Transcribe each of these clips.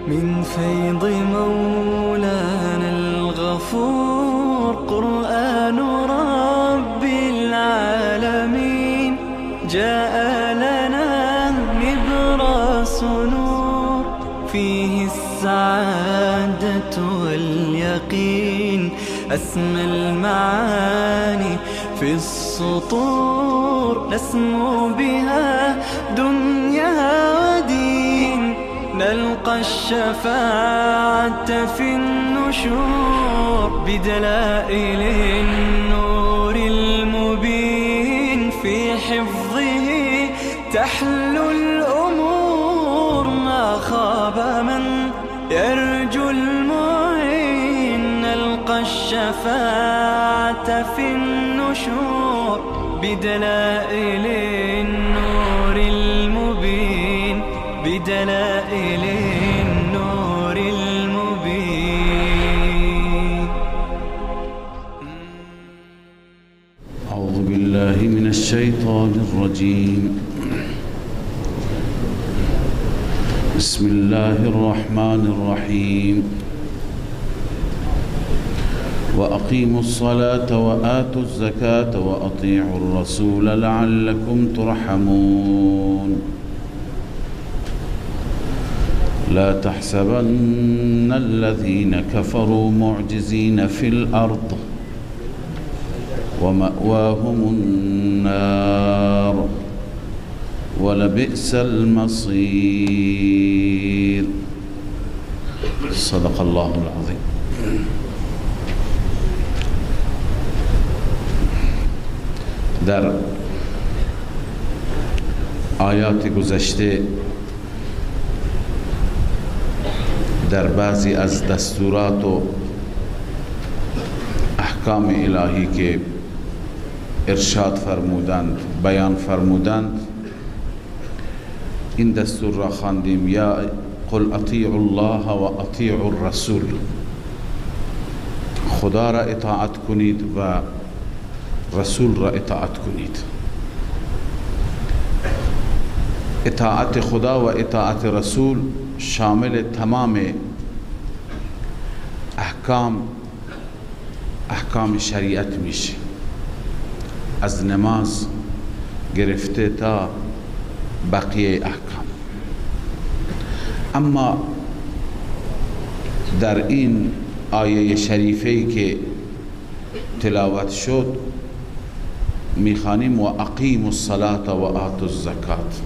من فيض مولانا الغفور قرآن رب العالمين جاء لنا نبراس نور فيه السعادة واليقين أسمى المعاني في السطور نسمو بها دنيا ودين نلقى الشفاعة في النشور بدلائل النور المبين في حفظه تحلو الأمور ما خاب من يرجو المعين نلقى الشفاعة في النشور بدلائل النور المبين بدلائل النور المبين. أعوذ بالله من الشيطان الرجيم. بسم الله الرحمن الرحيم. وأقيموا الصلاة وآتوا الزكاة وأطيعوا الرسول لعلكم ترحمون. لا تحسبن الذين كفروا معجزين في الأرض ومأواهم النار ولبئس المصير. صدق الله العظيم. در آیات گذشته در بعضی از دستورات و احکام الهی که ارشاد فرمودند بیان فرمودند این دستور را خواندیم یا قل اطیعوا الله و اطیعوا الرسول، خدا را اطاعت کنید و رسول را اطاعت کنید. اطاعت خدا و اطاعت رسول شامل تمام احکام شریعت میشه، از نماز گرفته تا بقیه احکام. اما در این آیه شریفه‌ای که تلاوت شد میخوانیم و اقیموا الصلاة و آتوا الزکات.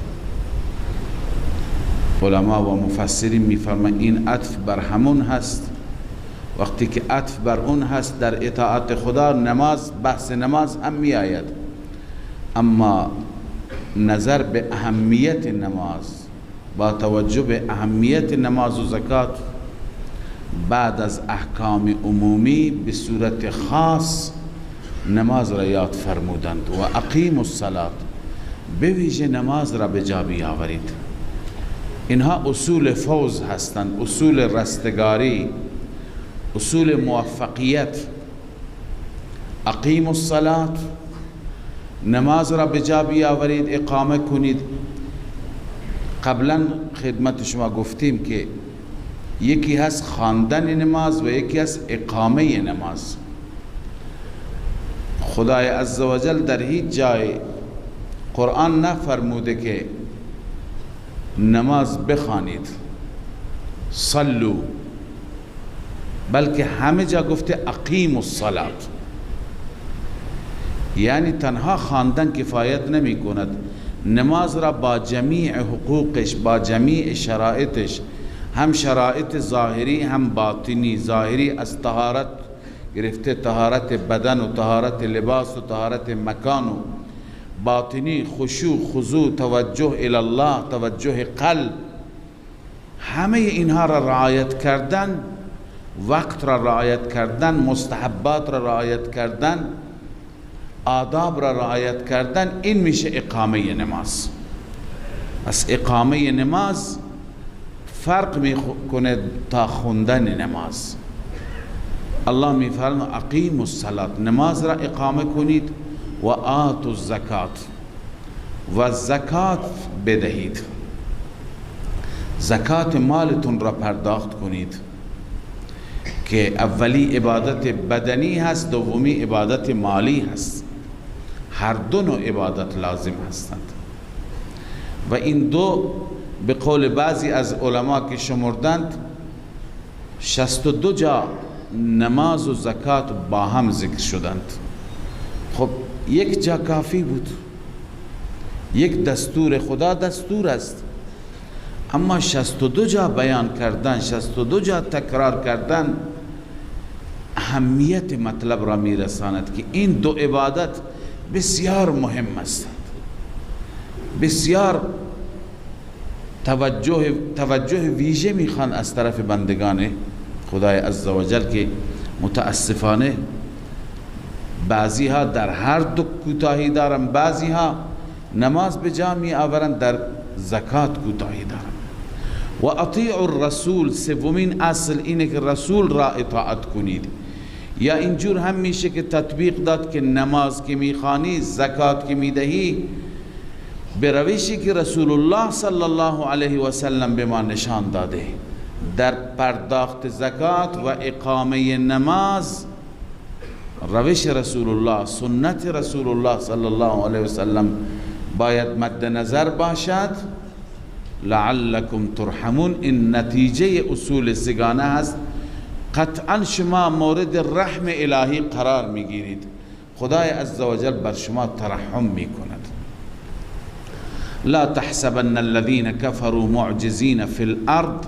علما و مفسرین میفرمایند این عطف بر همون هست. وقتی که عطف بر اون هست در اطاعت خدا نماز، بحث نماز هم می آید، اما نظر به اهمیت نماز با توجه به اهمیت نماز و زکات بعد از احکام عمومی به صورت خاص نماز را یاد فرمودند و اقیموا الصلاة، به ویژه نماز را به جا بیاورید. اینها اصول فوز هستند، اصول رستگاری، اصول موفقیت. اقیموا الصلاة، نماز را به جا بیاورید، اقامه کنید. قبلا خدمت شما گفتیم که یکی هست خواندن نماز و یکی هست اقامه نماز. خدای عزوجل در هیچ جای قرآن نفرموده که نماز بخوانید صلو، بلکه همه جا گفته اقیموا الصلاة. یعنی تنها خواندن کفایت نمی کند، نماز را با جمیع حقوقش، با جمیع شرایطش، هم شرایط ظاهری هم باطنی. ظاهری از طهارت گرفته طهارت بدن و طهارت لباس و طهارت مکان، و باطنی خشوع خضوع توجه الی الله توجه قلب، همه اینها را رعایت کردن، وقت را رعایت کردن، مستحبات را رعایت کردن، آداب را رعایت کردن، این میشه اقامه نماز. پس اقامه نماز فرق میکنه تا خوندن نماز. الله میفرماید اقیموا الصلاة، نماز را اقامه کنید، و آتوا الزکات، و زکات بدهید. زکات مالتون را پرداخت کنید که اولی عبادت بدنی هست، دومی عبادت مالی هست. هر دو نوع عبادت لازم هستند و این دو به قول بعضی از علما که شمردند 62 جا نماز و زکات با هم ذکر شدند. خب یک جا کافی بود، یک دستور خدا دستور است، اما 62 جا بیان کردن، 62 جا تکرار کردن اهمیت مطلب را میرساند که این دو عبادت بسیار مهم هستند، بسیار توجه ویژه میخوان از طرف بندگان خدای عزوجل که متاسفانه بعضی ها در هر دو کوتاهی دارن، بعضی ها نماز به جا می آورند در زکات کوتاهی دارن. و اطیعوا الرسول، سومین اصل اینه که رسول را اطاعت کنید. یا اینجور هم میشه که تطبیق داد که نماز که میخوانی، زکات که میدهی، به روشی که رسول الله صلی الله علیه و سلم به ما نشان داده در پرداخت زکات و اقامه نماز، روش رسول الله، سنت رسول الله صلی الله علیه و سلم باید مد نظر باشد. لعلکم ترحمون، این نتیجه اصول سگانه هست. قطعا شما مورد رحم الهی قرار میگیرید، خدای عزوجل بر شما ترحم میکند. لا تحسبن الذين كفروا معجزين في الارض،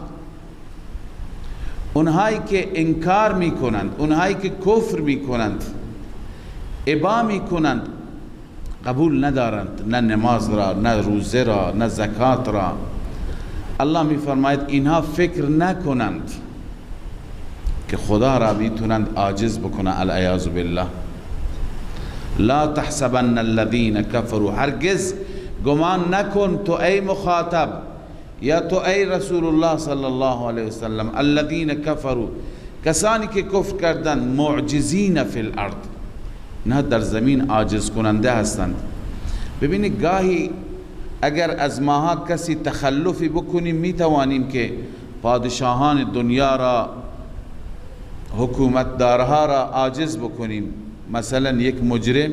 اونهایی که انکار میکنند، اونهایی که کفر میکنند، ابا میکنند، قبول ندارند نه نماز را، نه روزه را، نه زکات را، الله میفرماید اینها فکر نکنند که خدا را میتونند عاجز بکنند، العیاذ بالله. لا تحسبن الذين كفروا، هرگز گمان نکن تو ای مخاطب یا تو ای رسول الله صلی الله علیه وسلم، الذين كفروا، کسانی که کفر کردند، معجزین فی الارض، نه در زمین عاجز کننده هستند. ببینید گاهی اگر از ماها کسی تخلفی بکنیم میتوانیم که پادشاهان دنیا را، حکومتدارها را عاجز بکنیم. مثلا یک مجرم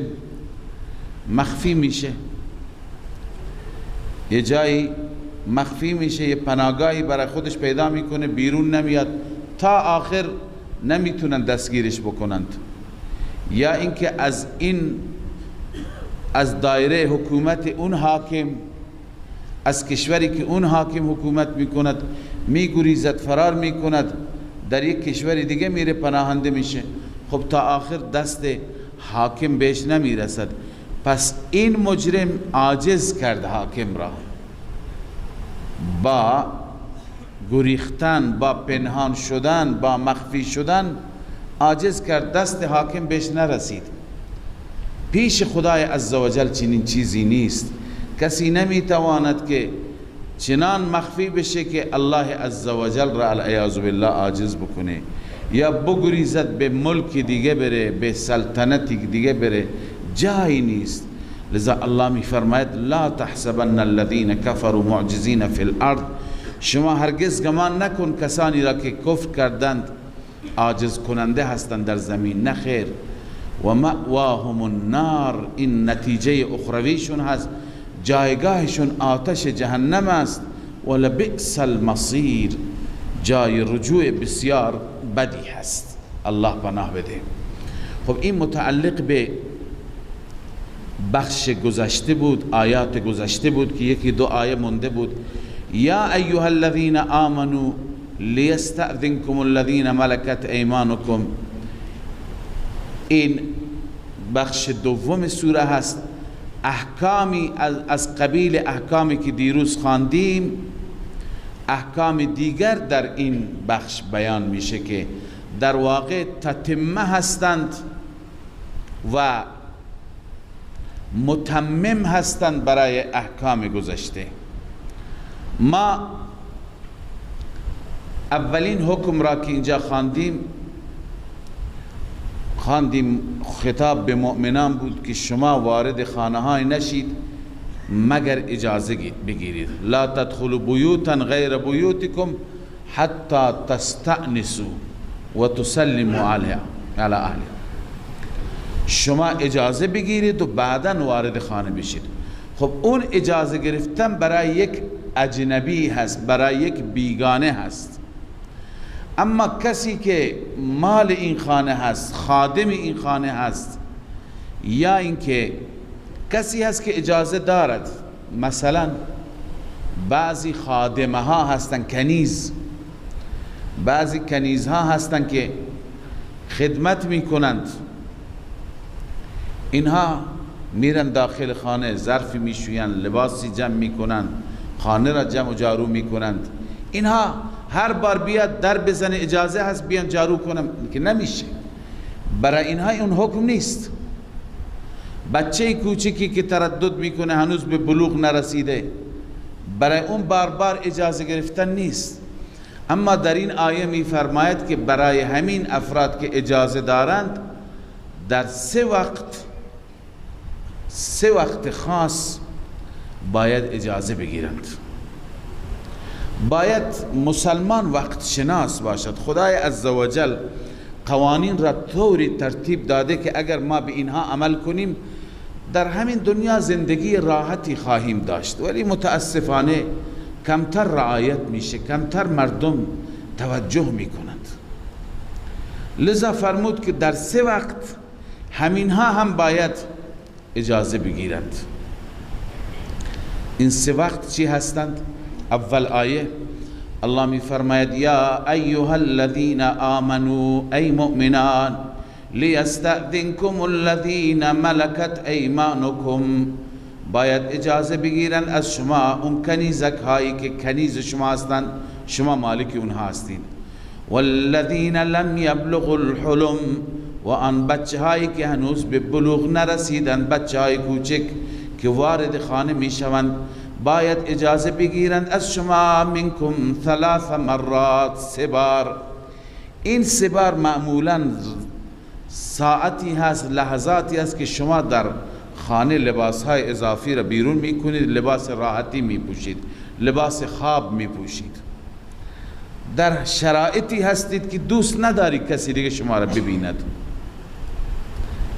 مخفی میشه، یه جایی مخفی میشه، یه پناهگاهی برای خودش پیدا میکنه، بیرون نمیاد، تا آخر نمیتونن دستگیرش بکنند. یا اینکه از دایره حکومت اون حاکم، از کشوری که اون حاکم حکومت میکند میگریزد، فرار میکند، در یک کشور دیگه میره پناهنده میشه. خب تا آخر دست حاکم بهش نمیرسد. پس این مجرم عاجز کرد حاکم را، با گریختن، با پنهان شدن، با مخفی شدن عاجز کرد، دست حاکم بهش نرسید. پیش خدای عزوجل چنین چیزی نیست، کسی نمیتواند که چنان مخفی بشه که الله عزوجل را العیاذ بالله عاجز بکنه، یا بگریزد به ملک دیگه بره، به سلطنتی دیگه بره، جایی نیست. لذا الله می فرماید لا تحسبن الذين كفروا معجزین فی الارض، شما هرگز گمان نکن کسانی را که کفر کردند عاجز کننده هستند در زمین، نه خیر. و مأواهم النار، این نتیجه اخرویشون هست، جایگاهشون آتش جهنم است. و لبئس المصیر، جای رجوع بسیار بدی هست. الله پناه بده. خب این متعلق به بخش گذشته بود، آیات گذشته بود که یکی دو آیه مونده بود. یا ایها الذین آمنوا لیستأذنکم الذین ملکت ایمانکم، این بخش دوم سوره هست. احکامی از قبیل احکامی که دیروز خواندیم، احکام دیگر در این بخش بیان میشه که در واقع تتمه هستند و متمم هستند برای احکام گذشته. ما اولین حکم را که اینجا خواندیم خطاب به مؤمنان بود که شما وارد خانه های نشید مگر اجازه بگیرید. لا تدخلوا بیوتا غیر بیوتکم حتی تستأنسوا و تسلموا علی اهلها. شما اجازه بگیرید و بعدا وارد خانه بشید. خب اون اجازه گرفتن برای یک اجنبی هست، برای یک بیگانه هست. اما کسی که مال این خانه هست، خادم این خانه هست، یا اینکه کسی هست که اجازه دارد، مثلا بعضی خادمه ها هستن کنیز، بعضی کنیز ها هستن که خدمت میکنند، اینها میرن داخل خانه، ظرفی میشویند، لباسی جمع میکنند، خانه را جمع و جارو میکنند. اینها هر بار بیاد در بزنه اجازه هست بیان جارو کنم که نمیشه. برای اینها اون حکم نیست. بچه کوچکی که تردد میکنه هنوز به بلوغ نرسیده، برای اون بار بار اجازه گرفتن نیست. اما در این آیه میفرماید که برای همین افراد که اجازه دارند در سه وقت خاص باید اجازه بگیرند. باید مسلمان وقت شناس باشد. خدای عزوجل قوانین را طوری ترتیب داده که اگر ما به اینها عمل کنیم در همین دنیا زندگی راحتی خواهیم داشت، ولی متاسفانه کمتر رعایت میشه، کمتر مردم توجه میکنند. لذا فرمود که در 3 وقت همینها هم باید اجازه بگیرند. این 3 وقت چی هستند؟ اول آیه الله می فرماید یا ایها الذین آمنوا ای مؤمنان لیستأذنکم الذین ملکت ایمانکم، باید اجازه بگیرند از شما اون کنیزک هایی که کنیز شما هستند، شما مالک اونها هستین. والذین لم یبلغوا الحلم، و آن بچه هایی که هنوز به بلوغ نرسیدن، بچه های کوچک که وارد خانه می شوند باید اجازه بگیرند از شما. منکم 3 مرات، 3 بار. این 3 بار معمولا ساعتی هست، لحظاتی هست که شما در خانه لباس های اضافی را بیرون می کنید، لباس راحتی می پوشید، لباس خواب می پوشید، در شرایطی هستید که دوست نداری کسی دیگه شما را ببیند.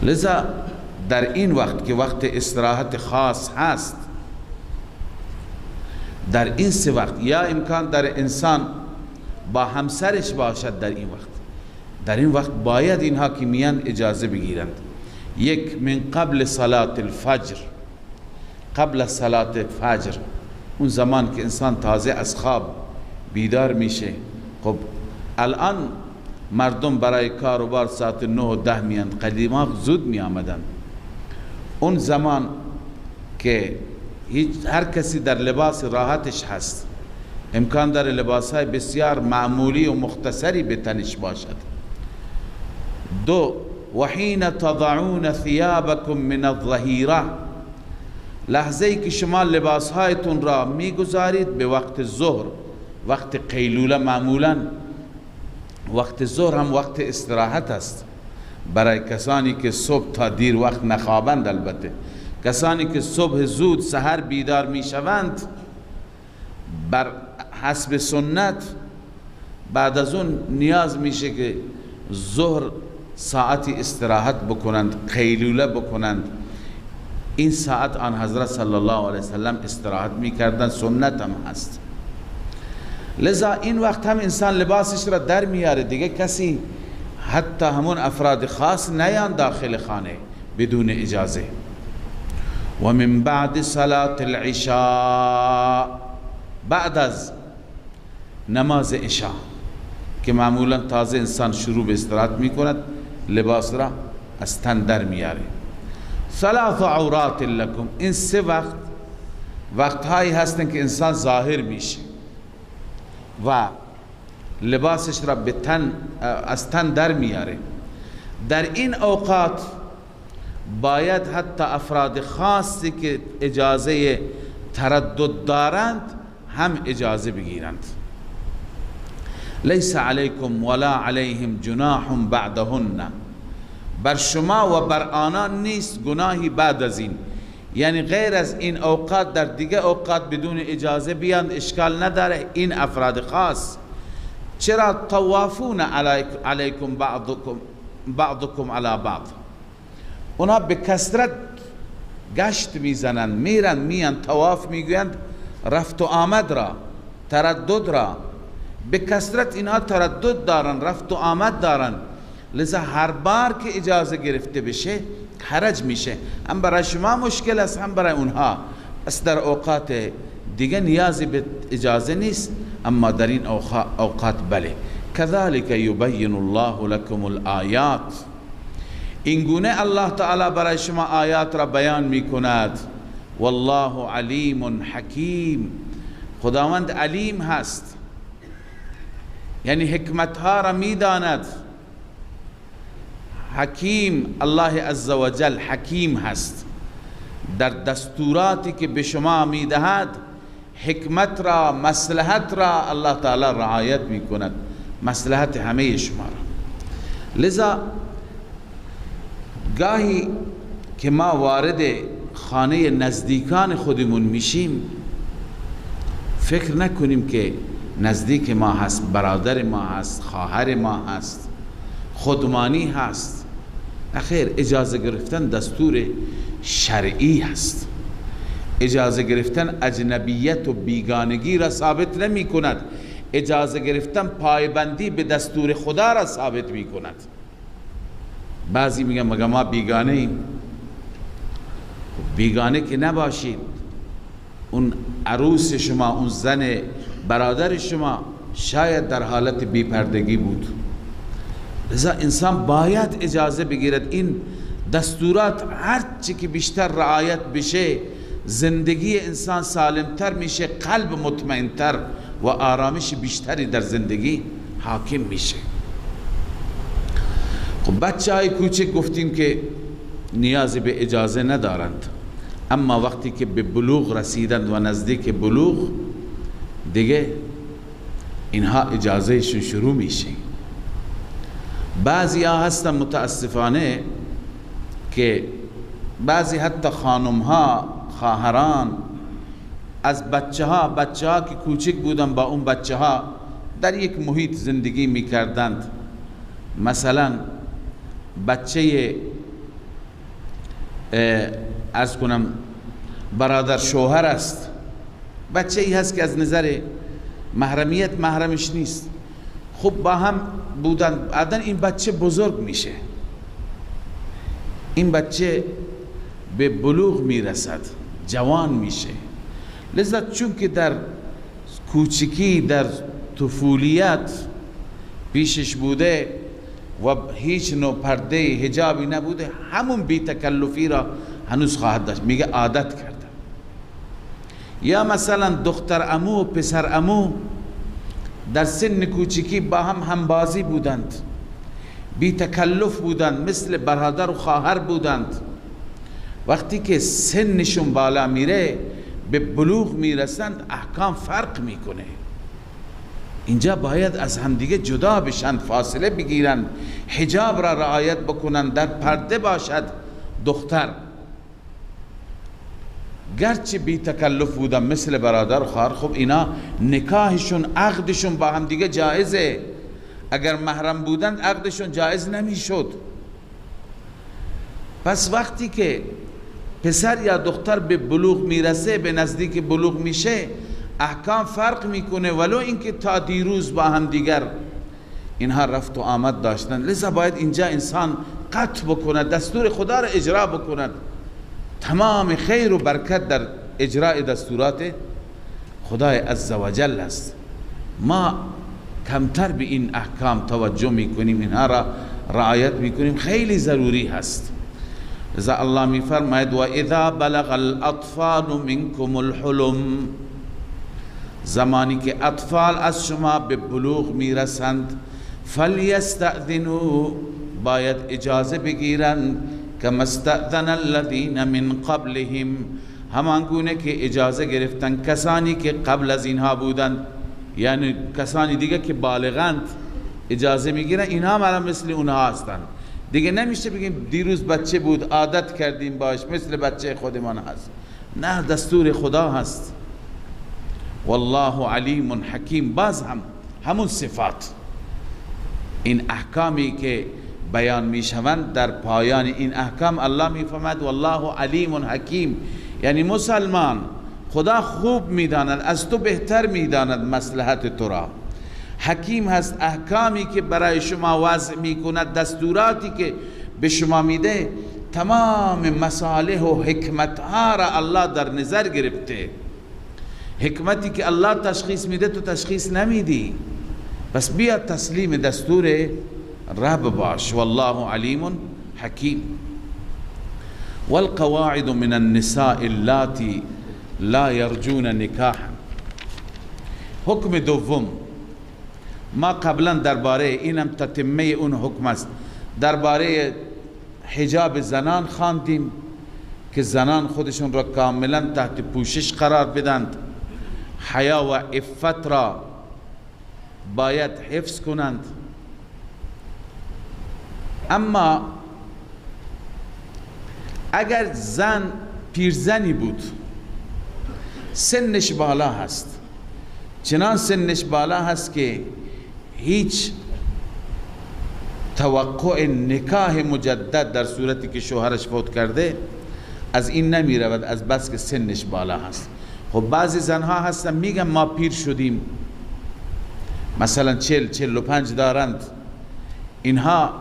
لذا در این وقت که وقت استراحت خاص هست، در این 3 وقت یا امکان در انسان با همسرش باشد، در این وقت باید اینها که میان اجازه بگیرند. 1 من قبل صلاة الفجر، قبل از صلاة فجر، اون زمان که انسان تازه از خواب بیدار میشه. خب الان مردم برای کار و بار ساعت 9 و 10 میاند، قدیما زود می آمدن. اون زمان که هر کسی در لباس راحتش هست، امکان داره لباس های بسیار معمولی و مختصری به تنش باشد. 2 وحین تضعون ثیابکم من الظهیره، لحظه ای که شما لباس هایتون را میگذارید به وقت ظهر، وقت قیلوله. معمولا وقت ظهر هم وقت استراحت است برای کسانی که صبح تا دیر وقت نخوابند. البته کسانی که صبح زود سحر بیدار می شوند، بر حسب سنت بعد از اون نیاز میشه که ظهر ساعتی استراحت بکنند، قیلوله بکنند. این ساعت آن حضرت صلی الله علیه وسلم استراحت میکردند، سنت هم هست. لذا این وقت هم انسان لباسش را در میاره، دیگه کسی حتی همون افراد خاص نیان داخل خانه بدون اجازه. و من بعد صلاة العشاء، بعد از نماز عشاء که معمولا تازه انسان شروع به استراحت میکند، لباس را از تن در میاره. 3 عورات لکم، این 3 وقت هایی هستن که انسان ظاهر میشه و لباسش را به تن از تن در میاره. در این اوقات باید حتی افراد خاصی که اجازه تردد دارند هم اجازه بگیرند. لیس علیکم ولا علیهم جناح بعدهن، بر شما و بر آنان نیست گناهی بعد از این. یعنی غیر از این اوقات در دیگه اوقات بدون اجازه بیاند اشکال نداره. این افراد خاص. چرا طوافون علیکم بعضکم علی بعض، اونا به کثرت گشت میزنن، میرن میان، طواف میگویند رفت و آمد را، تردد را، به کثرت اینها تردد دارن، رفت و آمد دارن. لذا هر بار که اجازه گرفته بشه حرج میشه، هم برای شما مشکل است هم برای اونها. پس در اوقات دیگه نیازی به اجازه نیست، اما در این اوقات بله. کذالک یبین الله لكم الآیات، این گونه الله تعالی برای شما آیات را بیان میکند. والله علیم حکیم، خداوند علیم هست، یعنی حکمت ها را میداند. حکیم، الله عزوجل حکیم هست، در دستوراتی که به شما میدهد حکمت را، مصلحت را الله تعالی رعایت میکند، مصلحت همه شما را. لذا گاهی که ما وارد خانه نزدیکان خودمون میشیم فکر نکنیم که نزدیک ما هست، برادر ما هست، خواهر ما هست، خودمانی هست. اخیر اجازه گرفتن دستور شرعی هست. اجازه گرفتن اجنبیت و بیگانگی را ثابت نمی کند. اجازه گرفتن پایبندی به دستور خدا را ثابت می کند. بعضی میگن مگه ما بیگانه ایم؟ بیگانه که نباشید. اون عروس شما، اون زن برادر شما شاید در حالت بیپردگی بود. لذا انسان باید اجازه بگیرد. این دستورات هر چی که بیشتر رعایت بشه زندگی انسان سالمتر میشه، قلب مطمئنتر و آرامش بیشتری در زندگی حاکم میشه. خب بچه های کوچک گفتیم که نیازی به اجازه ندارند، اما وقتی که به بلوغ رسیدند و نزدیک بلوغ دیگه اینها اجازهشون شروع میشه. بعضی ها هستن متاسفانه که بعضی حتی خانم ها، خواهران از بچه ها که کوچک بودن با اون بچه ها در یک محیط زندگی میکردند. مثلا بچه عرض کنم برادر شوهر است، بچه ای هست که از نظر محرمیت محرمش نیست، خب با هم بودن. بعدن این بچه بزرگ میشه، این بچه به بلوغ میرسد، جوان میشه. لذا چون که در کوچکی، در طفولیت پیشش بوده و هیچ نوع پرده حجابی نبوده، همون بی تکلفی را هنوز خواهد داشت. میگه عادت کردم. یا مثلا دختر عمو و پسر عمو در سن کوچکی با هم همبازی بودند، بی تکلف بودند، مثل برادر و خواهر بودند. وقتی که سنشون بالا میره، به بلوغ میرسند، احکام فرق میکنه. اینجا باید از همدیگه جدا بشن، فاصله بگیرن، حجاب را رعایت بکنن، در پرده باشد دختر. گرچه بی تکلف بودن مثل برادر و خواهر، خب اینا نکاحشون، عقدشون با هم دیگه جایزه. اگر محرم بودن عقدشون جایز نمیشد. پس وقتی که پسر یا دختر به بلوغ میرسه، به نزدیک بلوغ میشه، احکام فرق میکنه، ولو اینکه تا دیروز با هم دیگر اینها رفت و آمد داشتن. لذا باید اینجا انسان قطع بکند، دستور خدا را اجرا بکند. تمام خیر و برکت در اجرای دستورات خدای عزوجل است. ما کمتر به این احکام توجه میکنیم، اینها را رعایت میکنیم، خیلی ضروری هست. لذا الله میفرماید و اذا بلغ الاطفال منکم الحلم، زمانی که اطفال از شما به بلوغ میرسند، فلیستأذنوا، باید اجازه بگیرند، کما استأذن الذین من قبلهم، همان گونه که اجازه گرفتن کسانی که قبل از اینها بودند. یعنی کسانی دیگه که بالغند اجازه میگیرن، اینها مثل اونها هستند. دیگه نمیشه بگیم دیروز بچه بود عادت کردیم باش مثل بچه خودمان هست. نه، دستور خدا هست. والله علیم حکیم. باز همون صفات، این احکامی که بیان میشوند در پایان این احکام الله میفرماید والله علیم حکیم، یعنی مسلمان خدا خوب میداند، از تو بهتر میداند مصلحت تو را. حکیم هست، احکامی که برای شما وضع میکند، دستوراتی که به شما میده، تمام مصالح و حکمت ها را الله در نظر گرفته. حکمتی که الله تشخیص میده تو تشخیص نمیدی، بس بیا تسلیم دستور رب باش. والله علیم حکیم. والقواعد من النساء اللاتي لا يرجون نکاحا. حکم دوم، ما قبلا درباره اینم تتمه اون حکم است، درباره حجاب زنان خواندیم که زنان خودشون را کاملا تحت پوشش قرار بدند، حیا و عفت را باید حفظ کنند. اما اگر زن پیرزنی بود، سنش بالا هست، چنان سنش بالا هست که هیچ توقع نکاح مجدد در صورتی که شوهرش فوت کرده از این نمی رود، از بس که سنش بالا هست. خب بعضی زنها هستن میگن ما پیر شدیم، مثلا 40-45 دارند، اینها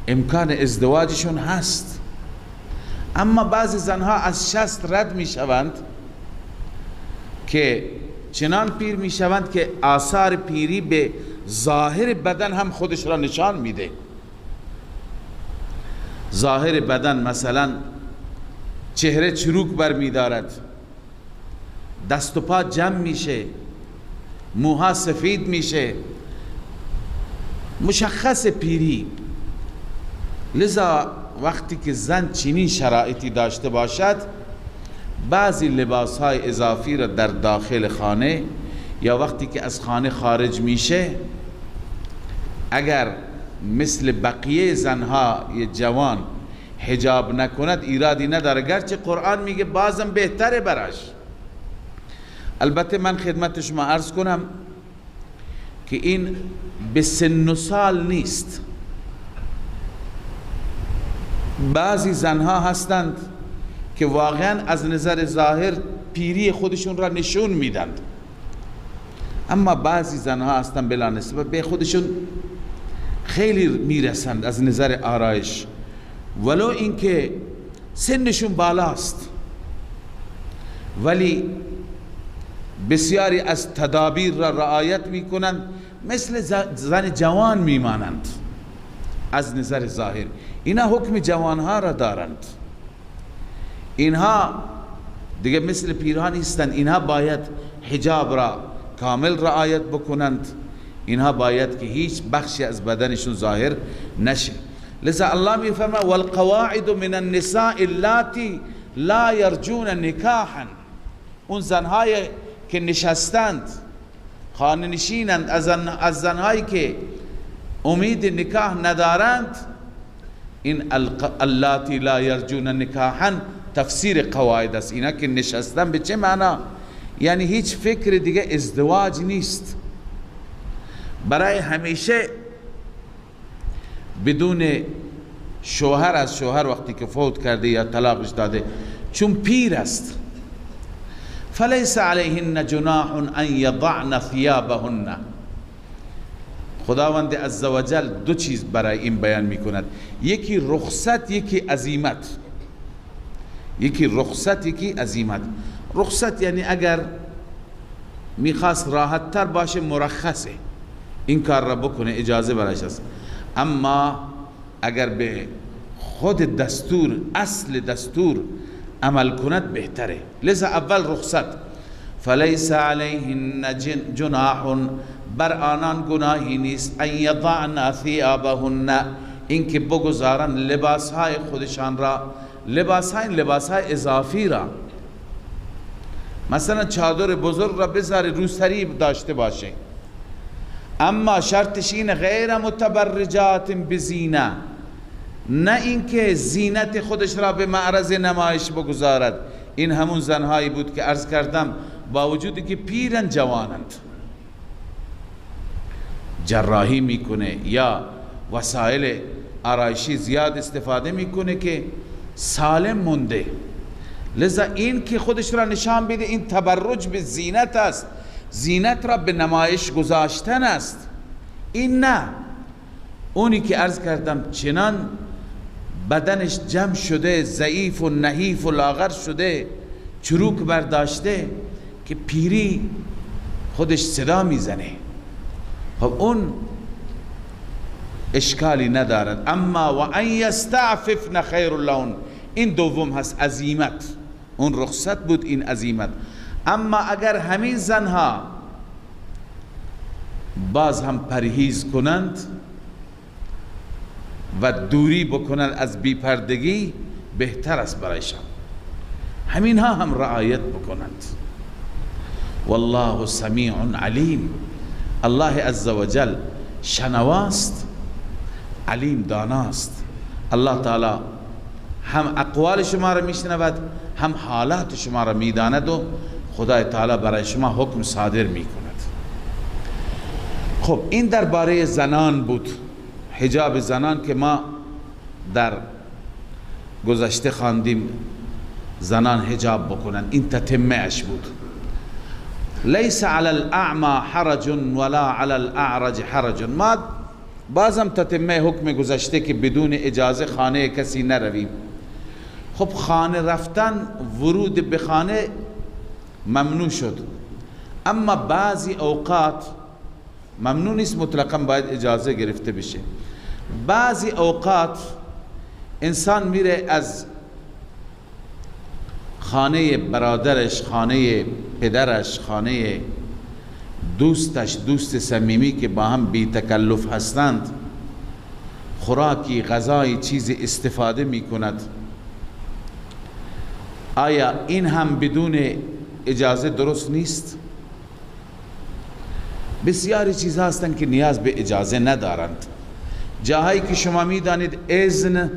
امکان ازدواجشون هست. اما بعضی زنها از 60 رد می شوند که چنان پیر می شوند که آثار پیری به ظاهر بدن هم خودش را نشان میده. ظاهر بدن مثلا چهره چروک بر می دارد، دست و پا جمع میشه، موها سفید میشه، مشخص پیری. لذا وقتی که زن چنین شرایطی داشته باشد، بعضی لباسهای اضافی را در داخل خانه یا وقتی که از خانه خارج میشه، اگر مثل بقیه زنهای جوان حجاب نکند ایرادی نداره، گرچه قرآن میگه بازم بهتره براش. البته من خدمت شما عرض کنم که این به سن و سال نیست. بعضی زنها هستند که واقعا از نظر ظاهر پیری خودشون را نشون میدند، اما بعضی زنها هستند بلا نسبت به خودشون خیلی میرسند از نظر آرایش، ولو اینکه سنشون بالاست، ولی بسیاری از تدابیر را رعایت میکنند، مثل زن جوان میمانند از نظر ظاهر. اینا حکم جوانها را دارند، اینها دیگه مثل پیرها نیستند، اینها باید حجاب را کامل رعایت بکنند، اینها باید که هیچ بخشی از بدنشون ظاهر نشه. لذا الله میفرماید والقواعد من النساء اللاتي لا يرجون نکاحا. اون زنهای که نشستند، خانه نشینند، از زنهایی که امید نکاح ندارند، این اللاتي لا يرجون نکاحا تفسیر قواعد است. اینا که نشستن به چه معنا؟ یعنی هیچ فکر دیگه ازدواج نیست، برای همیشه بدون شوهر از شوهر وقتی که فوت کرده یا طلاقش داده، چون پیر است. فلیس علیهن جناح ان یضعن ثیابهن. خداوند عزوجل دو چیز برای این بیان میکند، یکی رخصت، یکی عزیمت. یکی رخصت، یکی عزیمت. رخصت یعنی اگر میخواست راحت تر باشه مرخصه، این کار را بکنه، اجازه برایش است. اما اگر به خود دستور، اصل دستور عمل کند بهتره. لذا اول رخصت. فلیس علیهن جناح، بر آنان گناهی نیست، ان یضعن ثیابهن، اینکه بگذارن لباسهای خودشان را، لباسهای اضافی را، مثلا چادر بزرگ را بذاره روسری داشته باشه، اما شرطش اینه غیر متبرجات بزینه، نه اینکه زینت خودش را به معرض نمایش بگذارد. این همون زنهایی بود که عرض کردم با وجودی که پیرن جوانند، جراحی میکنه یا وسایل آرایشی زیاد استفاده میکنه که سالم مونده. لذا این که خودش را نشان بده این تبرج به زینت است، زینت را به نمایش گذاشتن است. این نه، اونی که عرض کردم چنان بدنش جمع شده، ضعیف و نحیف و لاغر شده، چروک برداشته که پیری خودش صدا میزنه، خب اون اشکالی ندارد. اما و ان یستعففن خیر لهن، این دوم هست، عزیمت. اون رخصت بود، این عزیمت. اما اگر همین زنها باز هم پرهیز کنند و دوری بکنند از بیپردگی، بهتر است برایشان. همین ها هم رعایت بکنند. والله سمیع علیم. الله عزوجل شنواست، علیم داناست. الله تعالی هم اقوال شما را میشنود، هم حالات شما را میداند و خدای تعالی برای شما حکم صادر میکند. خب این درباره زنان بود، حجاب زنان که ما در گذشته خواندیم زنان حجاب بکنن، این تتمه اش بود. لیس علی الاعمى حرج ولا علی الاعرج حرج. ما بازم تتمه حکم گذشته که بدون اجازه خانه کسی نرویم. خب خانه رفتن، ورود به خانه ممنوع شد، اما بعضی اوقات ممنوع نیست مطلقا باید اجازه گرفته بشه. بعضی اوقات انسان میره از خانه برادرش، خانه پدرش، خانه دوستش، دوست صمیمی که با هم بی تکلف هستند، خوراکی، غذایی، چیزی استفاده می کند. آیا این هم بدون اجازه درست نیست؟ بسیاری چیزها هستند که نیاز به اجازه ندارند. جاهایی که شما می دانید اذن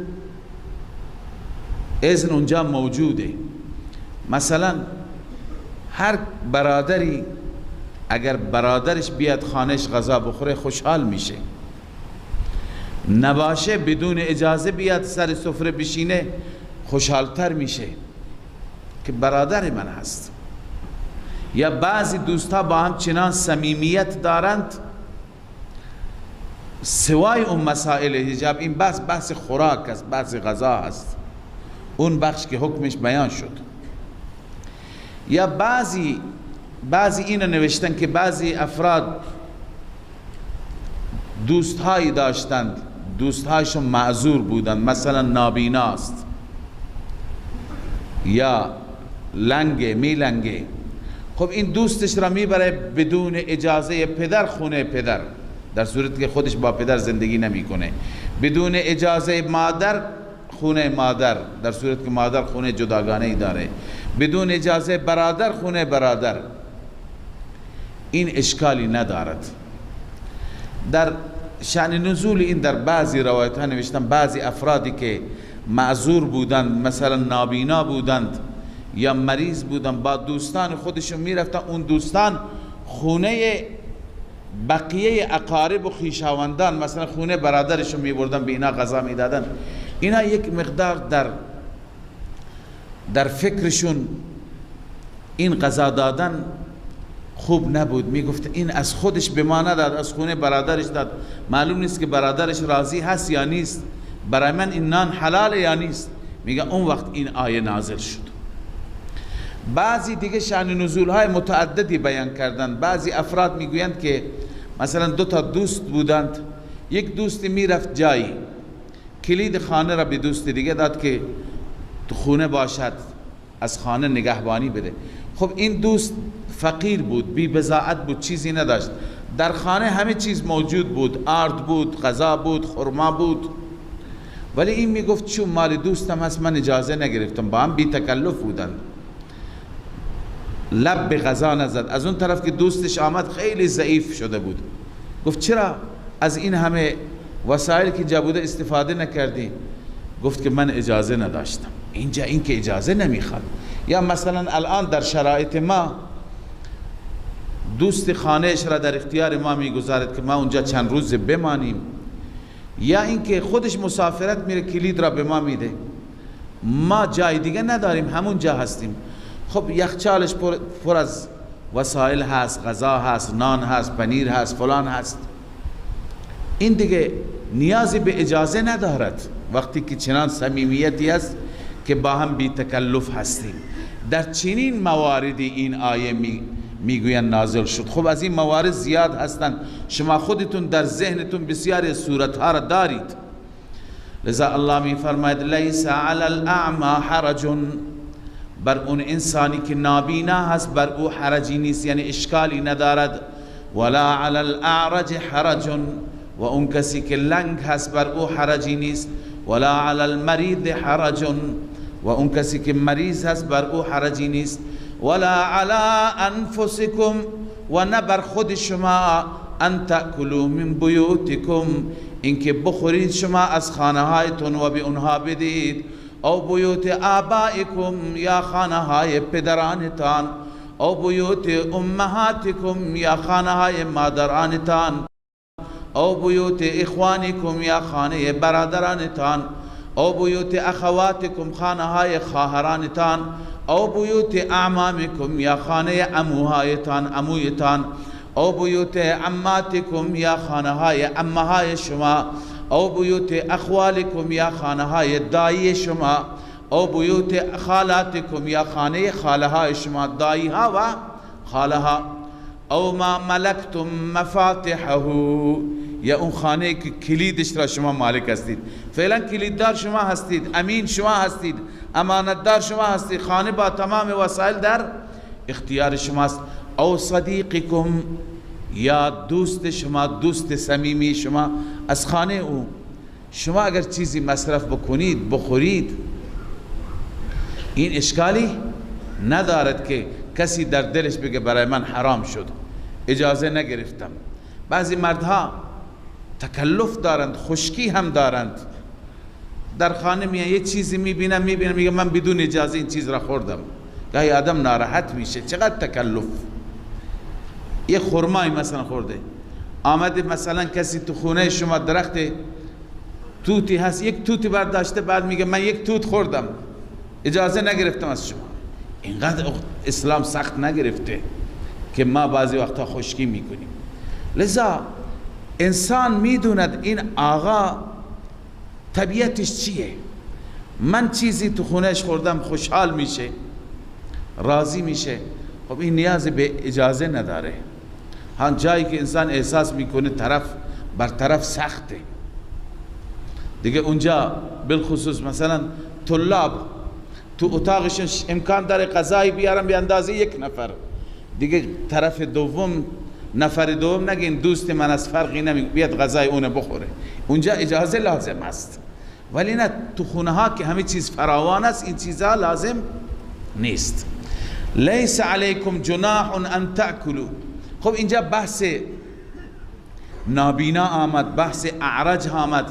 اونجا موجوده. مثلا هر برادری اگر برادرش بیاد خانهش غذا بخوره خوشحال میشه، نباشه بدون اجازه بیاد سر سفره بشینه خوشحالتر میشه که برادر من هست. یا بعضی دوستا با هم چنان صمیمیت دارند، سوای اون مسائل حجاب، این بحث خوراک است، بحث غذا است، اون بخش که حکمش بیان شد. یا بعضی اینو نوشتن که بعضی افراد دوستهایی داشتند، دوستهایشون معذور بودند، مثلا نابیناست یا لنگه، میلنگه. خب این دوستش را میبره بدون اجازه پدر خونه پدر، در صورتی که خودش با پدر زندگی نمیکنه. بدون اجازه مادر خونه مادر، در صورتی که مادر خونه جداگانه ای داره. بدون اجازه برادر خونه برادر. این اشکالی ندارد. در شأن نزول این در بعضی روایت ها نوشتن بعضی افرادی که معذور بودند، مثلا نابینا بودند یا مریض بودند، با دوستان خودشون میرفتن، اون دوستان خونه بقیه اقارب و خویشاوندان، مثلا خونه برادرشون میبردن، به اینا غذا میدادن. اینا یک مقدار در فکرشون این غذا دادن خوب نبود. میگفت این از خودش به ما نداد، از خونه برادرش داد، معلوم نیست که برادرش راضی هست یا نیست، برای من این نان حلال یا نیست. میگه اون وقت این آیه نازل شد. بعضی دیگه شأن نزول های متعددی بیان کردند. بعضی افراد میگویند که مثلا دو تا دوست بودند، یک دوستی میرفت جایی، کلید خانه را به دوست دیگه داد که تو خونه باشد، از خانه نگهبانی بده. خب این دوست فقیر بود، بی بضاعت بود، چیزی نداشت. در خانه همه چیز موجود بود، آرد بود، غذا بود، خرما بود، ولی این میگفت چون مال دوستم هست من اجازه نگرفتم. با هم بی تکلف بودن، لب به غذا نزد. از اون طرف که دوستش آمد خیلی ضعیف شده بود، گفت چرا از این همه وسایل که جا بوده استفاده نکردی؟ گفت که من اجازه نداشتم. اینجا این که اجازه نمیخواد. یا مثلا الان در شرایط ما دوست خانهش را در اختیار ما میگذارد که ما اونجا چند روز بمانیم، یا اینکه خودش مسافرت میره کلید را به ما میده، ما جای دیگه نداریم، همون جا هستیم. خب یخچالش پر از وسایل هست، غذا هست، نان هست، پنیر هست، فلان هست، این دیگه نیازی به اجازه ندارد وقتی که چنان صمیمیتی است که با هم بی تکلف هستیم. در چنین مواردی این آیه میگوین نازل شد. خب از این موارد زیاد هستند، شما خودتون در ذهنتون بسیاری صورتها را دارید. لذا الله می فرماید لیس علی الاعمى حرج، بر اون انسانی که نابینا هست بر او حرجی نیست، یعنی اشکالی ندارد. ولا علی الاعرج حرج، و اون کسی که لنگ هست بر او حرجی نیست. ولا علی المریض حرج، و اون کسی که مریض هست بر او حرجی نیست. ولا علی انفسکم، و نه بر خود شما، ان تأکلوا من بیوتکم، اینکه بخورید شما از خانه هایتون و به اونها بدید. او بیوت آبائکم، یا خانه های پدرانتان. او بیوت امهاتکم، یا خانه های مادرانتان. او بیوت اخوانکم، یا خانه برادرانتان. او بیوت اخواتکم، خانه های خواهرانتان. او بیوت اعمامکم، یا خانه عمویتان. او بیوت عماتکم، یا خانه های عمهای شما. او بیوت اخوالکم، یا خانه های دایی شما. او بیوت خالاتکم، یا خانه خاله های شما، دایی ها و خاله ها. او ما ملکتم مفاتحه، یا اون خانه که کلیدش را شما مالک هستید. فعلا کلیددار شما هستید، امین شما هستید، امانتدار شما هستید، خانه با تمام وسایل در اختیار شماست. او صدیقکم، یا دوست شما، دوست صمیمی شما از خانه او. شما اگر چیزی مصرف بکنید بخورید، این اشکالی ندارد که کسی در دلش بگه برای من حرام شد، اجازه نگرفتم. بعضی مردها تکلف دارند، خشکی هم دارند، در خانه میان یه چیزی میبینم میگه من بدون اجازه این چیز را خوردم. گاهی آدم ناراحت میشه، چقدر تکلف. یه خرمای مثلا خورده، آمده مثلا کسی تو خونه شما درخت توتی هست، یک توتی برداشته، بعد میگه من یک توت خوردم، اجازه نگرفتم از شما. اینقدر اسلام سخت نگرفته که ما بعضی وقتا خشکی میکنیم. لذا انسان میدوند این آقا طبیعتش چیه. من چیزی تو خونهش خوردم خوشحال میشه، راضی میشه. خب این نیاز به اجازه نداره. هر جایی که انسان احساس میکنه طرف بر طرف سخته دیگه، اونجا بالخصوص مثلا طلاب تو اتاقشون امکان داره غذای بیارن به اندازه یک نفر، دیگه طرف دوم نفر دوم نگین دوست من از فرقی نمی بیاد غذای اون بخوره، اونجا اجازه لازم است. ولی نه تو خونه ها که همه چیز فراوان است این چیزها لازم نیست. لیس علیکم جناح ان تأکلوا. خب اینجا بحث نابینا آمد، بحث اعرج آمد.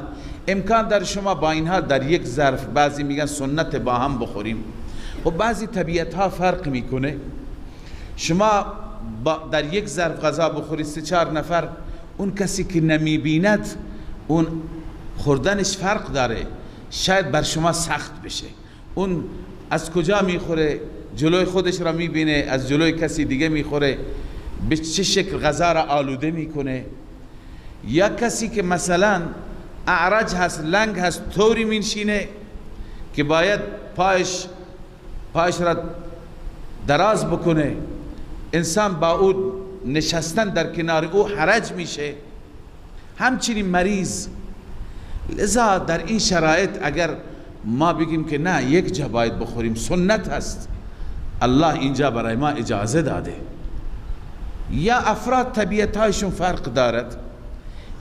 امکان در شما با اینها در یک ظرف، بعضی میگن سنت با هم بخوریم. خب بعضی طبیعت ها فرق میکنه. شما در یک ظرف غذا بخورید 3-4 نفر، اون کسی که نمیبیند اون خوردنش فرق داره، شاید بر شما سخت بشه. اون از کجا میخوره؟ جلوی خودش را میبینه، از جلوی کسی دیگه میخوره، به چه شکل غذا را آلوده میکنه. یا کسی که مثلا اعرج هست، لنگ هست، طوری میشینه که باید پایش را دراز بکنه، انسان با او نشستن در کنار او حرج میشه. همچنین مریض. لذا در این شرایط اگر ما بگیم که نه یک جا باید بخوریم، سنت هست، الله اینجا برای ما اجازه داده. یا افراد طبیعتایشون فرق دارد،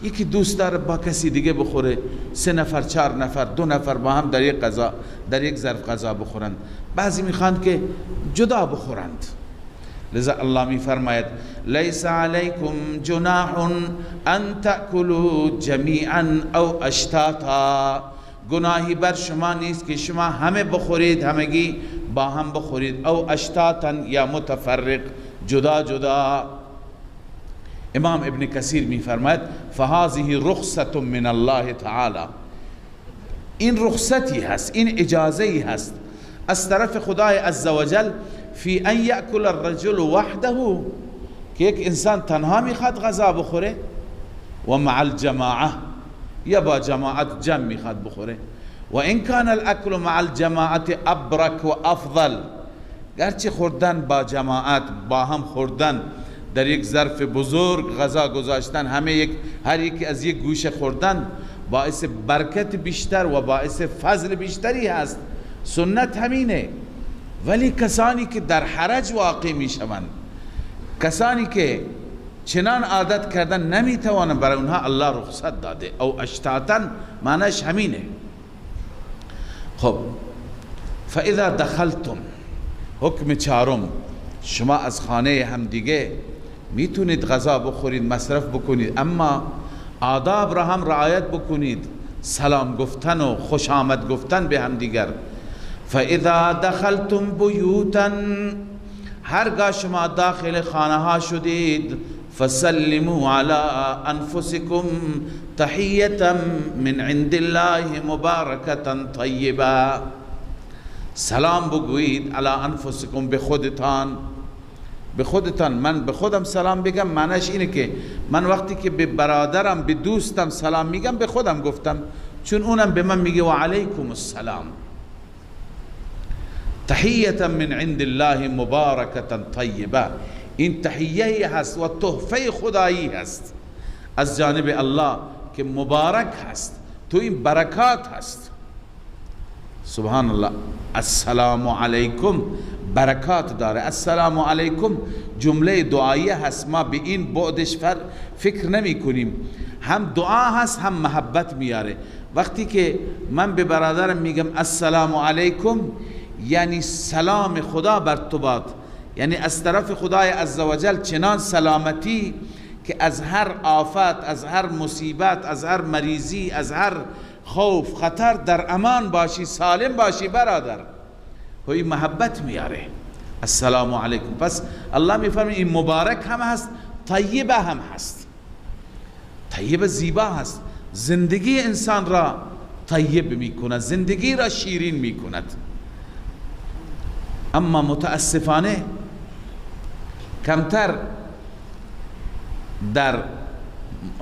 یکی دوست داره با کسی دیگه بخوره، 3 نفر 4 نفر 2 نفر با هم در یک ظرف غذا بخورند، بعضی میخواند که جدا بخورند. لذا الله می فرماید لیس علیکم جناح ان تأکلوا جمیعا او اشتاتا. گناهی بر شما نیست که شما همه بخورید، همگی با هم بخورید. او اشتاتا یا متفرق، جدا جدا. امام ابن کثیر می فرماید فهذه رخصت من الله تعالی، این رخصتی هست، این اجازه‌ای هست از طرف خدای عزوجل فی ان یأکل الرجل وحده، که یک انسان تنها میخواد غذا بخوره، و مع الجماعه، یا با جماعت جمع میخواد بخوره. و ان کان الاکل مع الجماعت ابرک و افضل، گرچه خوردن با جماعت، با هم خوردن در یک ظرف بزرگ غذا گذاشتن، هر یکی از یک گوشه خوردن باعث برکت بیشتر و باعث فضل بیشتری هست، سنت همینه. ولی کسانی که در حرج واقع می شوند، کسانی که چنان عادت کردن نمیتوانند، برای اونها الله رخصت داده. او اشتاتا معنیش همینه. خب فاذا دخلتم، حکم چهارم، شما از خانه هم دیگه میتونید غذا بخورید، مصرف بکنید، اما آداب را هم رعایت بکنید، سلام گفتن و خوش آمد گفتن به هم دیگر. فاذا دخلتم بیوتا، هرگاه شما داخل خانه ها شدید، فسلموا علی انفسکم تحیة من عند الله مبارکة طیبة، سلام بگویید علی انفسکم، به خودتان. به خودتان، من به خودم سلام بگم معنیش اینه که من وقتی که به برادرم، به دوستم سلام میگم، به خودم گفتم، چون اونم به من میگه و علیکم السلام. تحیة من عند الله مبارکة طیبة، این تحیه هست و تحفه خدایی هست از جانب الله که مبارک هست، تو این برکات هست. سبحان الله. السلام علیکم برکات داره. السلام علیکم جمله دعایه هست، ما به این بعدش فکر نمی کنیم. هم دعا هست هم محبت میاره. وقتی که من به برادرم میگم السلام علیکم، یعنی سلام خدا بر تو باد، یعنی از طرف خدای عزوجل چنان سلامتی که از هر آفت، از هر مصیبت، از هر مریضی، از هر خوف خطر در امان باشی، سالم باشی برادر. این محبت میاره. السلام علیکم. پس الله میفرماید این مبارک هم هست، طیبه هم هست. طیبه زیبا هست، زندگی انسان را طیب میکند، زندگی را شیرین میکند. اما متاسفانه کمتر در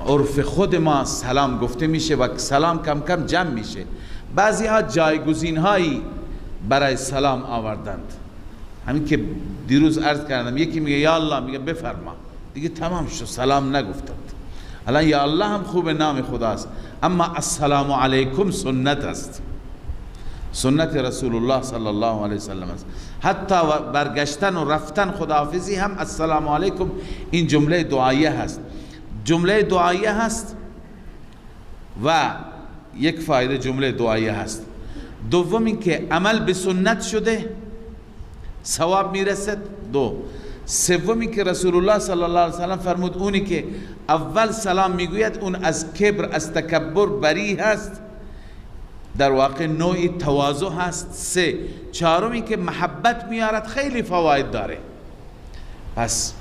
عرف خود ما سلام گفته میشه و سلام کم کم جمع میشه. بعضی ها جایگزین هایی برای سلام آوردند. همین که دیروز عرض کردم، یکی میگه یا الله، میگه بفرما، دیگه تمام شد، سلام نگفتند. الان یا الله هم خوب، نام خداست، اما السلام علیکم سنت است، سنت رسول الله صلی الله علیه وسلم است. حتی برگشتن و رفتن خداحافظی هم السلام علیکم، این جمله دعایه هست. جمله دعایه هست و یک فایده جمله دعایه هست. دوم این که عمل به سنت شده ثواب میرسد. دو، سوم این که رسول الله صلی الله علیه وسلم فرمود اونی که اول سلام میگوید اون از کبر، از تکبر بری هست، در واقع نوعی تواضع هست. سه، چهارم این که محبت میارد، خیلی فواید داره. پس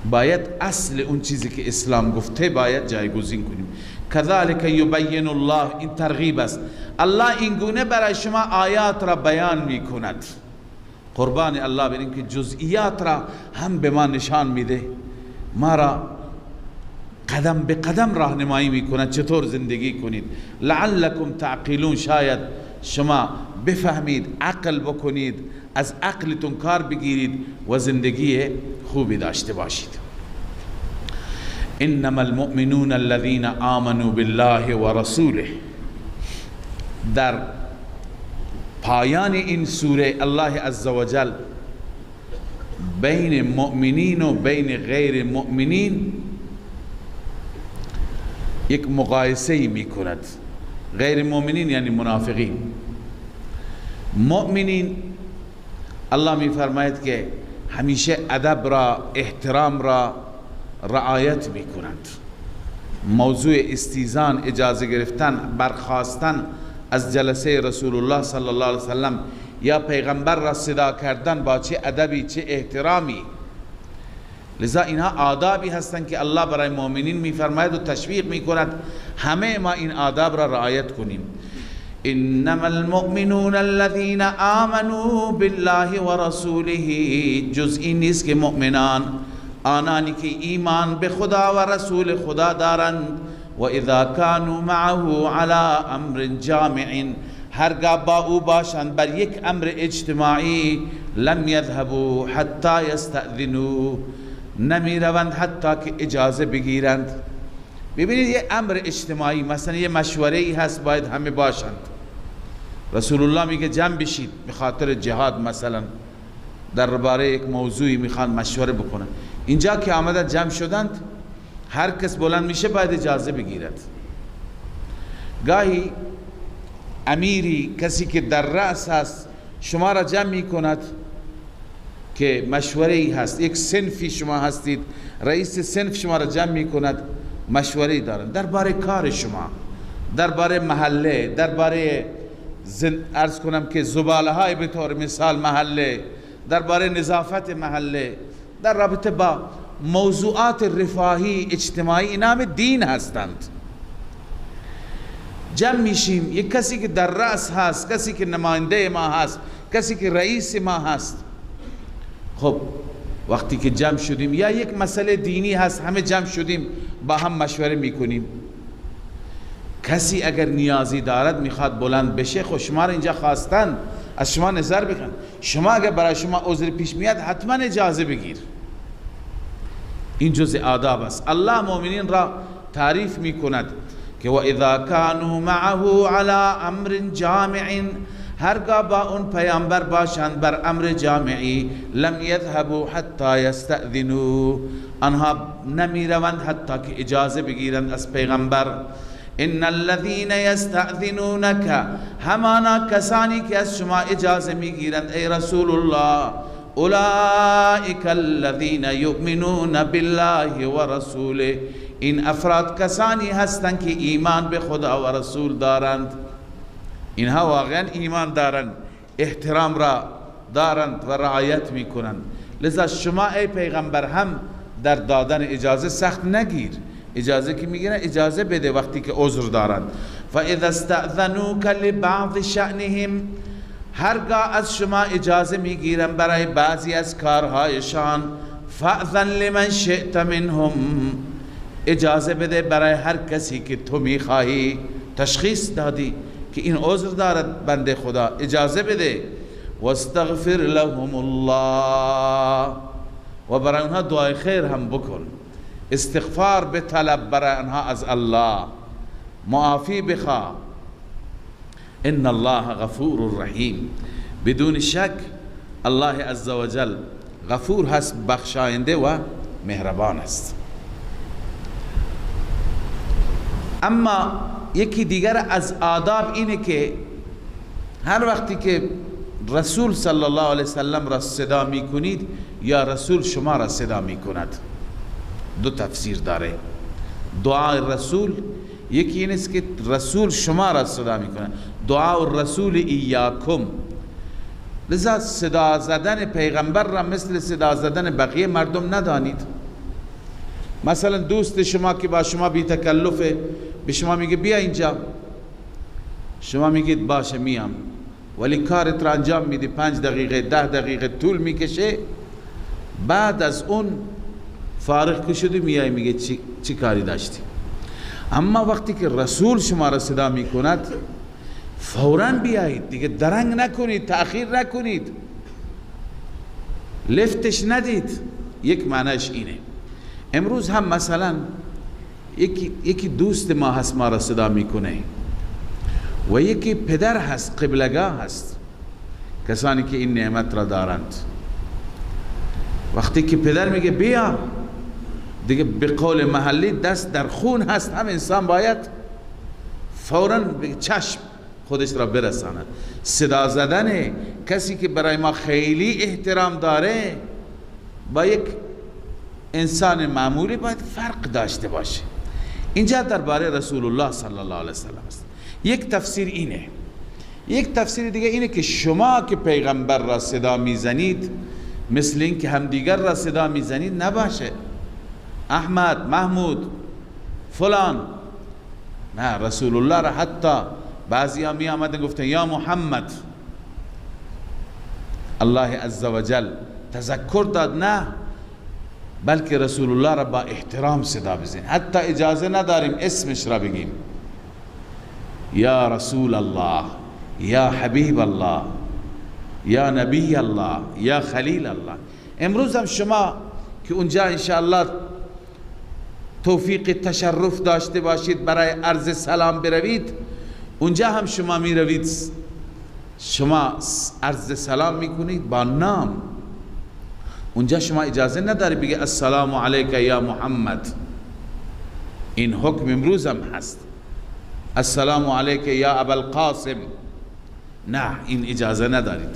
باید اصل اون چیزی که اسلام گفته باید جایگزین کنیم. کذالک یبین الله، این ترغیب است. الله این گونه برای شما آیات را بیان میکند. قربان الله بریم که جزئیات را هم به ما نشان میده، ما را قدم به قدم راهنمایی میکند چطور زندگی کنید. لعلکم تعقلون، شاید شما بفهمید، عقل بکنید، از عقلتون کار بگیرید و زندگی خوبی داشته باشید. انما المؤمنون الذين آمنوا بالله و رسوله. در پایان این سوره الله عزوجل بین مؤمنین و بین غیر مؤمنین یک مقایسه می کند. غیر مؤمنین یعنی منافقین. مؤمنین الله می فرماید که همیشه ادب را، احترام را رعایت می کنند. موضوع استیزان، اجازه گرفتن، برخاستن از جلسه رسول الله صلی الله علیه وسلم یا پیغمبر را صدا کردن با چه ادبی چه احترامی. لذا اینها آدابی هستند که الله برای مؤمنین میفرماید و تشویق میکند همه ما این آداب را رعایت کنیم. انما المؤمنون الذين آمنوا بالله ورسوله، جز این نیست که مؤمنان آنانی که ایمان به خدا و رسول خدا دارند، و اذا كانوا معه على امر جامع، هرگاه با او باشند بر یک امر اجتماعی، لم يذهبوا حتى يستأذنوا، نمی روند حتی که اجازه بگیرند. ببینید یه امر اجتماعی، مثلا یه مشوره ای هست باید همه باشند، رسول الله میگه جمع بشید به خاطر جهاد، مثلا درباره یک موضوعی میخوان مشوره بکنن، اینجا که آمدن جمع شدند هر کس بلند میشه باید اجازه بگیرد. گاهی امیری، کسی که در رأس هست، شما را جمع میکند که مشوره ای هست، یک صنفی شما هستید، رئیس صنف شما را جمع میکند، مشوره ای دارن درباره کار شما، درباره محله، درباره عرض کنم که زباله های به طور مثال محله، درباره نظافت محله، در رابطه با موضوعات رفاهی اجتماعی، اینا همه دین هستند. جمع میشیم، یک کسی که در رأس هست، کسی که نماینده ما هست، کسی که رئیس ما هست. خب وقتی که جمع شدیم یا یک مسئله دینی هست، همه جمع شدیم با هم مشوره میکنیم، کسی اگر نیازی دارد میخواد بلند بشه، خب شما را اینجا خواستن از شما نظر بکن، شما اگر برای شما عذر پیش میاد حتما اجازه بگیر. این جزء آداب است. الله مؤمنین را تعریف میکند که و اذا كانوا معه على امر جامع، هرگاه با اون پیامبر باشند بر امر جامعی، لم يذهبوا حتى يستأذنوا، آنها نمی روند حتی که اجازه بگیرند از پیغمبر. ان الذين يستأذنونك، همانا کسانی که از شما اجازه میگیرند ای رسول الله، اولئک الذين يؤمنون بالله ورسوله، این افراد کسانی هستند که ایمان به خدا و رسول دارند. اینها واقعا ایمان دارند، احترام را دارند و رعایت میکنند. لذا شما ای پیغمبر هم در دادن اجازه سخت نگیر، اجازه که میگیرن اجازه بده وقتی که عذر دارند. فاذا استأذنوك لبعض شأنهم، هرگاه از شما اجازه میگیرن برای بعضی از کارهایشان، فأذن لمن شئت منهم، اجازه بده برای هر کسی که تو میخواهی. تشخیص دادی که این عذر دارد بنده خدا، اجازه بده. واستغفر لهم الله، و برای اونها دعای خیر هم بکن، استغفار بطلب برای اونها از الله، معافی بخواه. ان الله غفور رحیم، بدون شک الله عزوجل غفور هست، بخشاینده و مهربان است. اما یکی دیگر از آداب اینه که هر وقتی که رسول صلی الله علیه وسلم را صدا می کنید یا رسول شما را صدا می کند، دو تفسیر داره. دعای رسول یکی این است که رسول شما را صدا می کند، دعا الرسول ایاکم. لذا صدا زدن پیغمبر را مثل صدا زدن بقیه مردم ندانید. مثلا دوست شما که با شما بی تکلفه، به شما میگه بیا اینجا، شما میگید باشه میام، ولی کارت را انجام میدی، 5 دقیقه 10 دقیقه طول میکشه، بعد از اون فارغ که شدی میای میگه چی کاری داشتی. اما وقتی که رسول شما را صدا میکند فوراً بیایید دیگه، درنگ نکنید، تأخیر نکنید، لفتش ندید. یک معنیش اینه. امروز هم مثلا یکی دوست ما هست ما را صدا میکنه و یکی پدر هست، قبلگاه هست، کسانی که این نعمت را دارند. وقتی که پدر میگه بیا دیگه، به قول محلی دست در خون هست، هم انسان باید فوراً بگه چشم خودش را برساند. صدا زدن کسی که برای ما خیلی احترام داره با یک انسان معمولی باید فرق داشته باشه. اینجا درباره رسول الله صلی الله علیه وسلم است. یک تفسیر اینه یک تفسیر دیگه اینه که شما که پیغمبر را صدا میزنید مثل این که همدیگر را صدا میزنید نباشه، احمد، محمود، فلان. نه، رسول الله را حتی بعضی ها می آمدن گفتن یا محمد. الله عزوجل تذکر داد نه، بلکه رسول الله را با احترام صدا بزنید. حتی اجازه نداریم اسمش را بگیم، یا رسول الله، یا حبیب الله، یا نبی الله، یا خلیل الله. امروز هم شما که اونجا انشاءالله توفیق تشرف داشته باشید برای عرض سلام بروید، اونجا هم شما می روید، شما عرض سلام میکنید با نام. اونجا شما اجازه نداری بگی السلام علیک یا محمد. این حکم امروز هم هست، السلام علیک یا ابا القاسم. نه، این اجازه ندارید.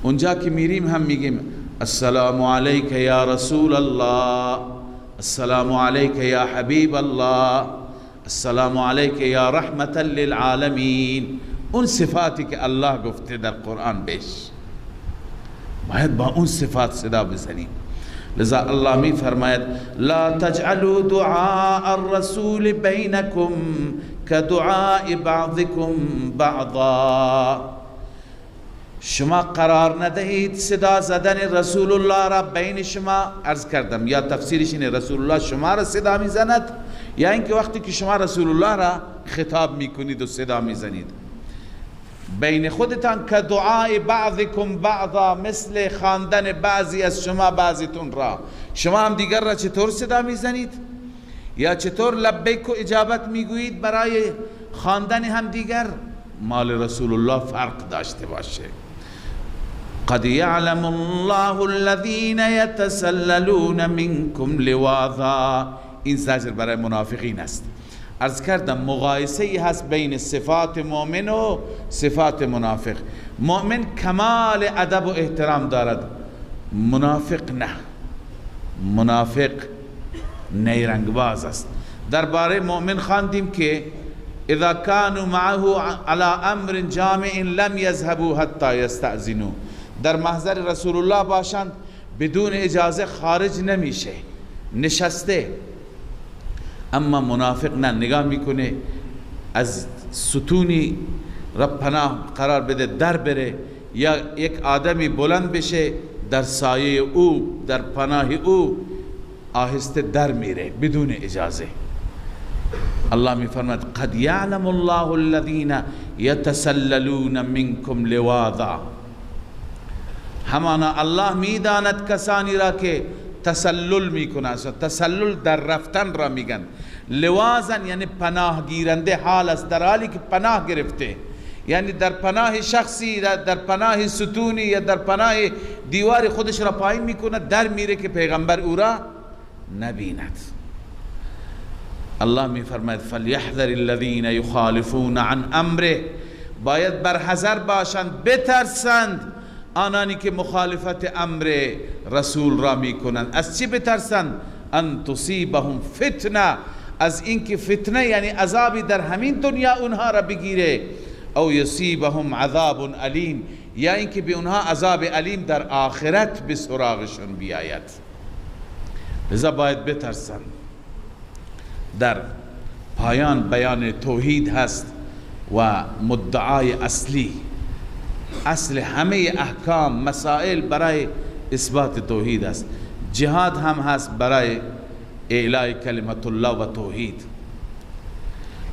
اونجا که میریم هم میگیم السلام علیک یا رسول الله، السلام علیک یا حبیب الله، السلام علیک یا رحمت للعالمین. اون صفاتی که الله گفته در قرآن بهش باید با اون صفات صدا بزنیم. لذا الله می فرماید لا تجعلوا دعاء الرسول بینکم كدعاء بعضكم بعضا. شما قرار ندهید صدا زدن رسول الله را بین شما. عرض کردم یا تفسیرش اینه رسول الله شما را صدا میزند، یا اینکه وقتی که شما رسول الله را خطاب میکنید و صدا میزنید بین خودتان که دعای بعضکم بعضا، مثل خواندن بعضی از شما بعضیتون را. شما هم دیگر را چطور صدا میزنید یا چطور لبیک و اجابت میگویید برای خواندن هم دیگر؟ مال رسول الله فرق داشته باشه. قد يعلم الله الذين يتسللون منكم لواذا. این زجر برای منافقین است. عرض کردم مقایسه ای هست بین صفات مؤمن و صفات منافق. مؤمن کمال ادب و احترام دارد، منافق نه. منافق نیرنگ باز است. درباره مؤمن خواندیم که اذا كانوا معه على امر جامع لم يذهبوا حتى يستأذنوا. در محضر رسول الله باشند بدون اجازه خارج نمیشه، نشسته. اما منافق نه، نگاه میکنه از ستونی را پناه قرار بده در بره، یا یک آدمی بلند بشه در سایه او در پناه او آهسته در میره بدون اجازه. الله میفرماید قد یعلم الله الذین یتسللون منکم لواذا. همانا الله میداند کسانی را که تسلل میکنند. تسلل در رفتن را میگن. لوازن یعنی پناه گیرنده حال است، در حالی که پناه گرفته، یعنی در پناه شخصی، در پناه ستونی یا در پناه دیوار خودش را پایین میکند، در میره که پیغمبر او را نبیند. الله میفرماید فلیحذر الذین یخالفون عن امره. باید برحذر باشند، بترسند آنانی که مخالفت امر رسول را میکنند. از چی بترسند؟ ان تصیبهم فتنه، از اینکه فتنه یعنی عذابی در همین دنیا اونها را بگیره، او یصیبهم عذاب علیم، یا اینکه به اونها عذاب علیم در آخرت به سراغشون بیاید. لذا باید بترسند. در پایان بیان توحید هست و مدعای اصلی، اصل همه احکام مسائل برای اثبات توحید است. جهاد هم هست برای اعلاء کلمت الله و توحید.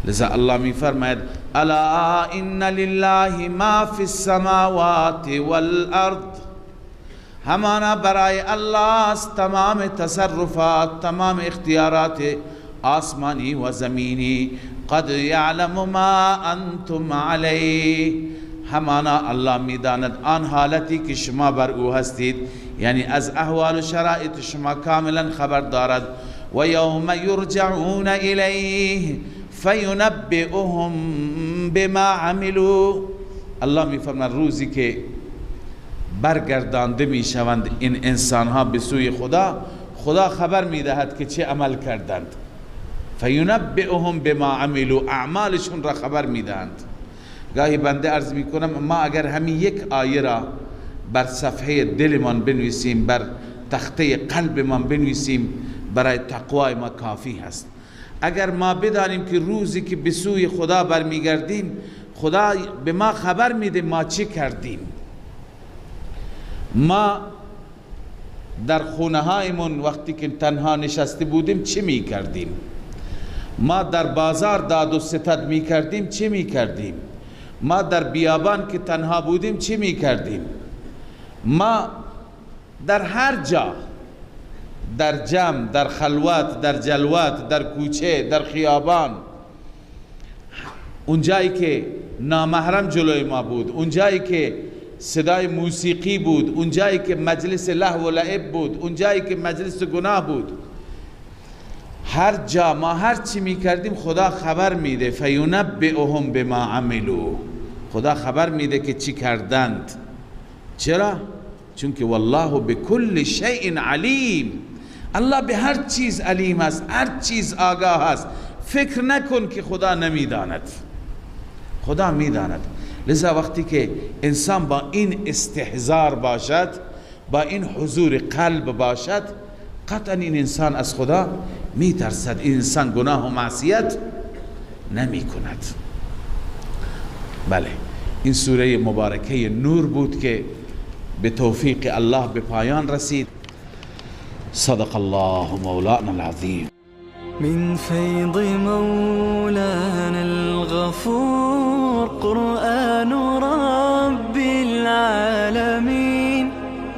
لذا الله می فرماید الا ان لله ما فی السماوات والارض. همانا برای الله است تمام تصرفات، تمام اختیارات آسمانی و زمینی. قد یعلم ما انتم علیه. همانا الله میداند آن حالتی که شما بر او هستید، یعنی از احوال و شرایط شما کاملا خبر دارد. و یوم یرجعون الیه فینبئهم بما عملوا. الله میفرماید روزی که برگردانده میشوند این انسان ها به سوی خدا، خدا خبر میدهد که چه عمل کردند. فینبئهم بما عملوا، اعمالشون را خبر میدهند. گاهی بنده عرض میکنم ما اگر همین یک آیه را بر صفحه دلمان بنویسیم، بر تخته قلبمان بنویسیم، برای تقوای ما کافی هست. اگر ما بدانیم که روزی که به سوی خدا برمیگردیم خدا به ما خبر میده ما چه کردیم، ما در خونه هایمون وقتی که تنها نشسته بودیم چه می کردیم، ما در بازار داد و ستد می کردیم چه می کردیم، ما در بیابان که تنها بودیم چه می کردیم، ما در هر جا، در جمع، در خلوت، در جلوت، در کوچه، در خیابان، اون جایی که نامحرم جلوی ما بود، اون جایی که صدای موسیقی بود، اون جایی که مجلس لهو و لعب بود، اون جایی که مجلس گناه بود، هر جا ما هر چی می کردیم خدا خبر میده. فینبئهم بما عملوا، خدا خبر میده که چی کردند. چرا؟ چون که والله بكل شیء علیم، الله به هر چیز علیم است، هر چیز آگاه است. فکر نکن که خدا نمیداند، خدا میداند. لذا وقتی که انسان با این استحضار باشد، با این حضور قلب باشد، قطعا این انسان از خدا میترسد، این انسان گناه و معصیت نمی کند. بله، این سوره مبارکه نور بود که به توفیق الله به پایان رسید. صدق الله مولانا العظیم. من فيض مولانا الغفور قرآن رب العالمين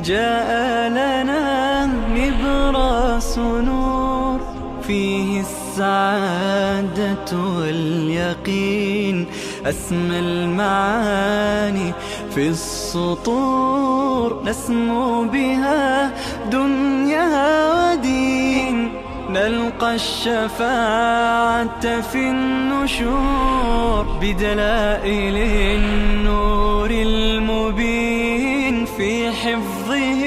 جاء لنا نبراس نور فيه السعادة واليقين أسمى المعاني في السطور نسمو بها دنيا ودين نلقى الشفاعة في النشور بدلائل النور المبين في حفظه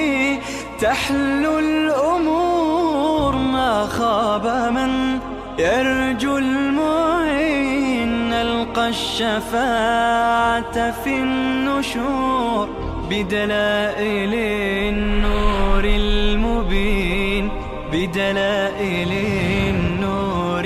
تحلو الأمور ما خاب من يرجو المعين نلقى الشفاعة في النشور بدلائل النور المبين بدلائل النور